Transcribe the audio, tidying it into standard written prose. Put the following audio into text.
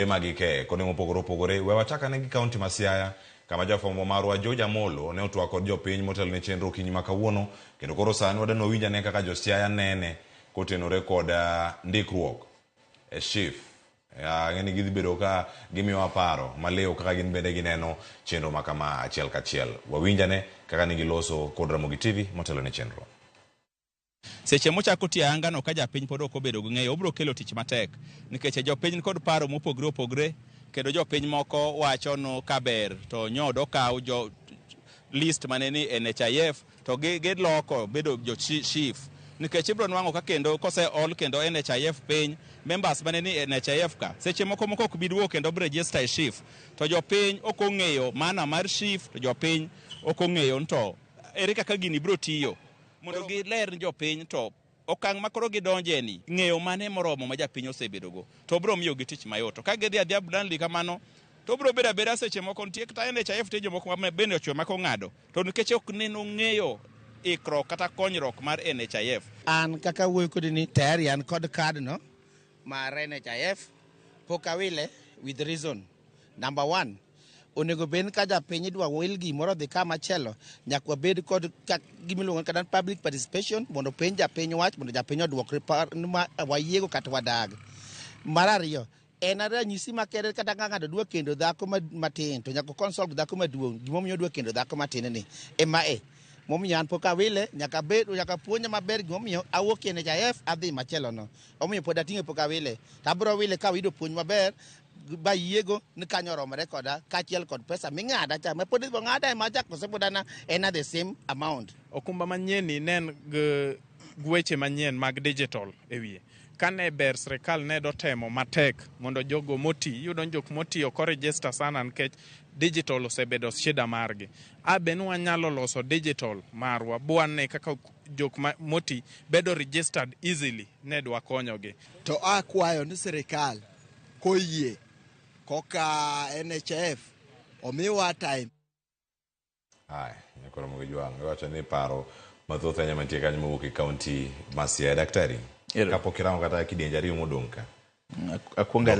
emagike kone mopogore we wachaka ne gi kaunti ma Siaya kama jafwambo marwa George Amolo ne otwa kod jopiny motelo ne chenro kinyi ma kawuono kendo koro sani wadano winja ne kaka jo Siaya nene kotenore kod ndikruok SHIF ngeni gidhi bedo ka gimiwa paro maleo kaka gin bende gineno chenro ma kama achiel kachiel. Wawinjane kaka nigi loso kod Ramogi TV motelo ne chenro. Seche mochako tianga no ka japiny pod ok obedo gi ng'eyo obro kelo tich matek nikech jopiny kod paro mopogre kendo jopiny moko wacho no kaber to nyodo kaw jo list maneni NHIF to giloko bedo jo SHIF nikech ibro nwango ka kendo kose all kendo NHIF piny members maneni NHIF ka seche moko ok bidwo kendo register SHIF to jopiny ok ong'eyo mana mar SHIF to jopiny ok ong'eyo to ere kaka gini bro tiyo mondo giler jopiny to okang' makoro gidonje ni ng'eyo mane moromo ma japiny osebedo go to bro miyo gi tich mayot to ka gidhi adhiab danli kamano to bro beda seche moko nitie kata NHIF te jomoko ma bende ochwe mako ng'ado to nikech ok neno ng'eyo ikro kata konyruok mar NHIF. An kaka wuoyo kodi ni tayari an kod card no mar NHIF pok awile with reason. Number 1, onego bed ka japiny dwa wil gimoro dhi kama chielo nyaka bed kod gimiluongo kaka public participation mondo penj japiny wach mondo japiny odwokre wayiego kata wadag. Mar ariyo en ranyisi makere kata ng'ato dwa kendo dhako matin to nyaka consult dhako maduong' gimomiyo dwa kendo dhako matin ni momiyo an pok awile nyaka puonja maber gimomiyo awuok e NHIF adhi machielo no omiyo pod ating'e pok awile tabro wile ka wido puonj maber ba yiego ni kanyo romore koda kachiel kod pesa ming'ada cha ma pod ibo ng'ada ma chak osebudana en the same amount. Okumba manyien ni nen gweche manyien mag digital ewiye kane ber sirkal ne do temo matek mondo jogo moti yudo jok motiyo ko register sana nikech digital osebedo shida margi aben wanyalo loso digital marwa bwane kaka jok moti bedo registered easily ne dwa konyogi to akwayo ni sirkal koyie koka NHIF omiwa time. Hai, nyakoro mugijwang wacho ni paro mathoth anya mantie kanyo mowuok e kaunti ma Siaya. Daktari kapok iramo kata kidienje ariyo modong' ka akwonga